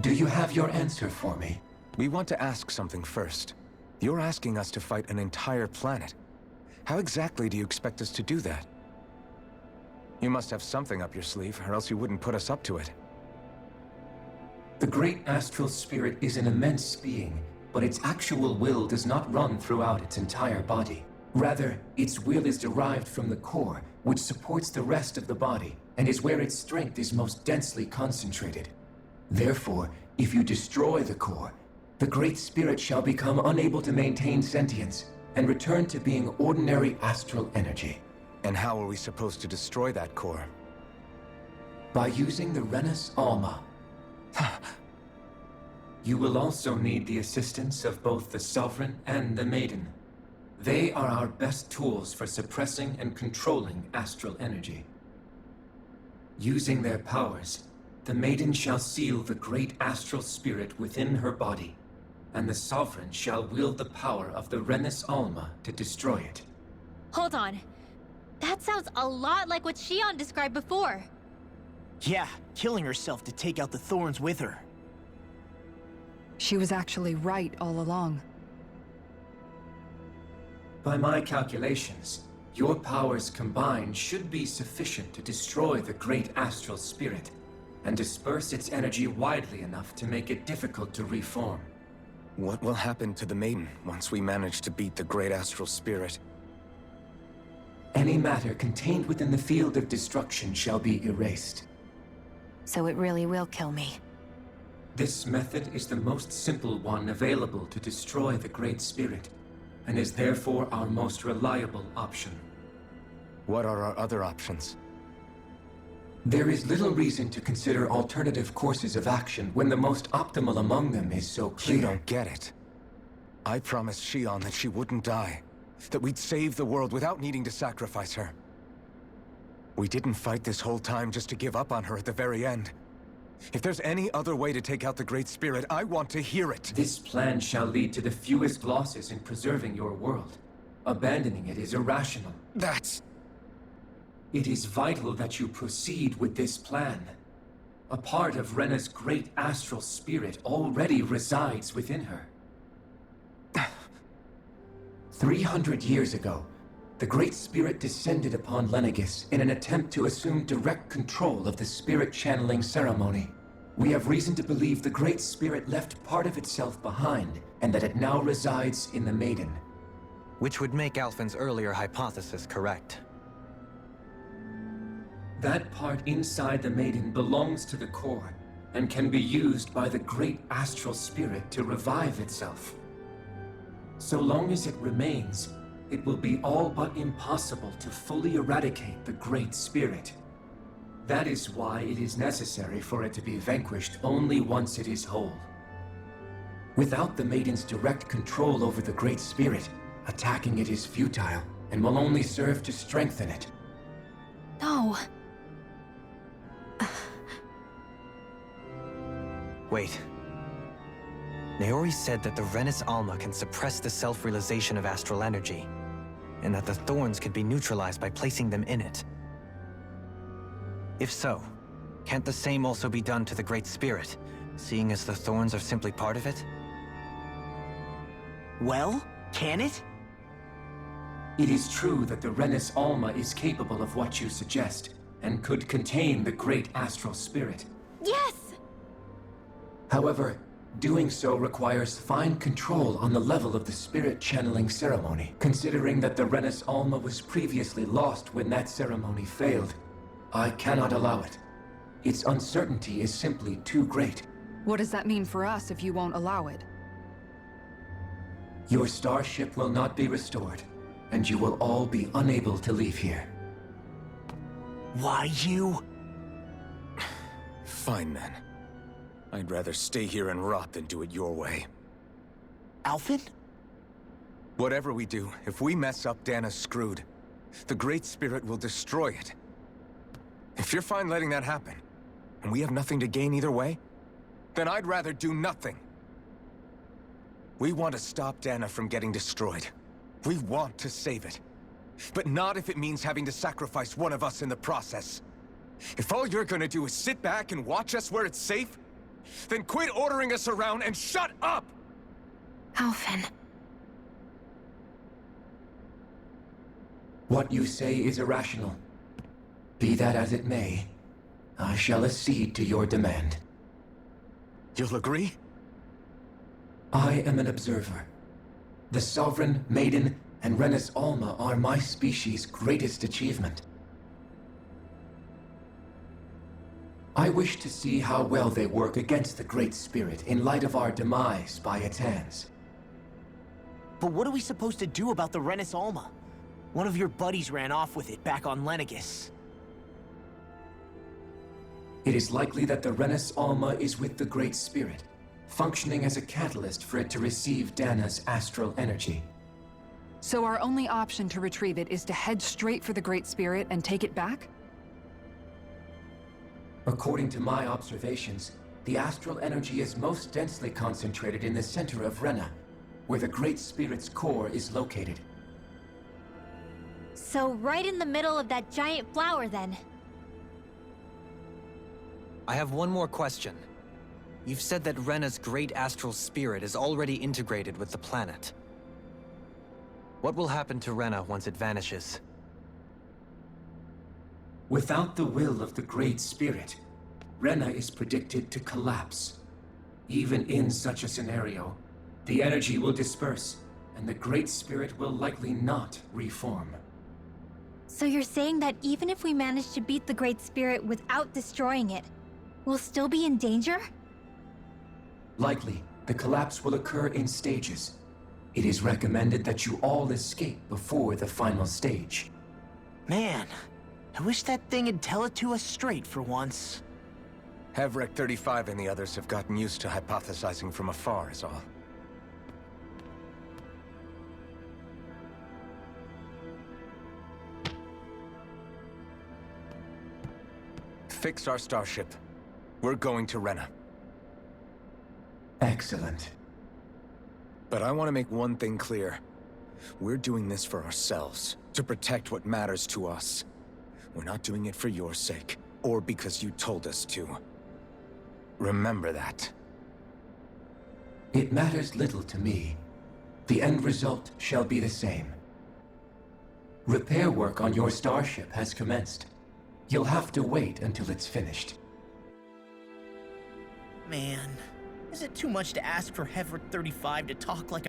Do you have your answer for me? We want to ask something first. You're asking us to fight an entire planet. How exactly do you expect us to do that? You must have something up your sleeve, or else you wouldn't put us up to it. The great astral spirit is an immense being, but its actual will does not run throughout its entire body. Rather, its will is derived from the core, which supports the rest of the body, and is where its strength is most densely concentrated. Therefore, if you destroy the core, the Great Spirit shall become unable to maintain sentience, and return to being ordinary astral energy. And how are we supposed to destroy that core? By using the Renus Alma. You will also need the assistance of both the Sovereign and the Maiden. They are our best tools for suppressing and controlling astral energy. Using their powers, the Maiden shall seal the great astral spirit within her body, and the Sovereign shall wield the power of the Renus Alma to destroy it. Hold on. That sounds a lot like what Shion described before. Yeah, killing herself to take out the thorns with her. She was actually right all along. By my calculations, your powers combined should be sufficient to destroy the great astral spirit, and disperse its energy widely enough to make it difficult to reform. What will happen to the Maiden once we manage to beat the great astral spirit? Any matter contained within the field of destruction shall be erased. So it really will kill me. This method is the most simple one available to destroy the Great Spirit, and is therefore our most reliable option. What are our other options? There is little reason to consider alternative courses of action when the most optimal among them is so clear. You don't get it. I promised Shion that she wouldn't die, that we'd save the world without needing to sacrifice her. We didn't fight this whole time just to give up on her at the very end. If there's any other way to take out the Great Spirit, I want to hear it. This plan shall lead to the fewest losses in preserving your world. Abandoning it is irrational. That's... It is vital that you proceed with this plan. A part of Rena's great astral spirit already resides within her. 300 years ago, the Great Spirit descended upon Lenegis in an attempt to assume direct control of the spirit channeling ceremony. We have reason to believe the Great Spirit left part of itself behind, and that it now resides in the Maiden. Which would make Alphen's earlier hypothesis correct. That part inside the Maiden belongs to the core, and can be used by the great astral spirit to revive itself. So long as it remains, it will be all but impossible to fully eradicate the Great Spirit. That is why it is necessary for it to be vanquished only once it is whole. Without the Maiden's direct control over the Great Spirit, attacking it is futile, and will only serve to strengthen it. No. Wait. Naori said that the Renus Alma can suppress the self-realization of astral energy, and that the thorns could be neutralized by placing them in it. If so, can't the same also be done to the Great Spirit, seeing as the thorns are simply part of it? Well, can it? It is true that the Renus Alma is capable of what you suggest, and could contain the great astral spirit. Yes! However, doing so requires fine control on the level of the spirit channeling ceremony, considering that the Renus Alma was previously lost when that ceremony failed. I cannot allow it. Its uncertainty is simply too great. What does that mean for us if you won't allow it? Your starship will not be restored, and you will all be unable to leave here. Why you? Fine then. I'd rather stay here and rot than do it your way. Alphen? Whatever we do, if we mess up, Dana's screwed. The Great Spirit will destroy it. If you're fine letting that happen, and we have nothing to gain either way, then I'd rather do nothing. We want to stop Dana from getting destroyed. We want to save it. But not if it means having to sacrifice one of us in the process. If all you're gonna do is sit back and watch us where it's safe, Then quit ordering us around and shut up! Alphen. What you say is irrational. Be that as it may, I shall accede to your demand. You'll agree? I am an observer. The Sovereign, Maiden, and Renis Alma are my species' greatest achievement. I wish to see how well they work against the Great Spirit in light of our demise by its hands. But what are we supposed to do about the Renis Alma? One of your buddies ran off with it back on Lenegis. It is likely that the Renis Alma is with the Great Spirit, functioning as a catalyst for it to receive Dana's astral energy. So our only option to retrieve it is to head straight for the Great Spirit and take it back? According to my observations, the astral energy is most densely concentrated in the center of Rena, where the Great Spirit's core is located. So right in the middle of that giant flower, then. I have one more question. You've said that Rena's great astral spirit is already integrated with the planet. What will happen to Rena once it vanishes? Without the will of the Great Spirit, Rena is predicted to collapse. Even in such a scenario, the energy will disperse, and the Great Spirit will likely not reform. So you're saying that even if we manage to beat the Great Spirit without destroying it, we'll still be in danger? Likely, the collapse will occur in stages. It is recommended that you all escape before the final stage. Man, I wish that thing would tell it to us straight for once. Hevrek 35 and the others have gotten used to hypothesizing from afar, is all. Fix our starship. We're going to Rena. Excellent. But I want to make one thing clear. We're doing this for ourselves, to protect what matters to us. We're not doing it for your sake, or because you told us to. Remember that. It matters little to me. The end result shall be the same. Repair work on your starship has commenced. You'll have to wait until it's finished. Man, is it too much to ask for Hevrek 35 to talk like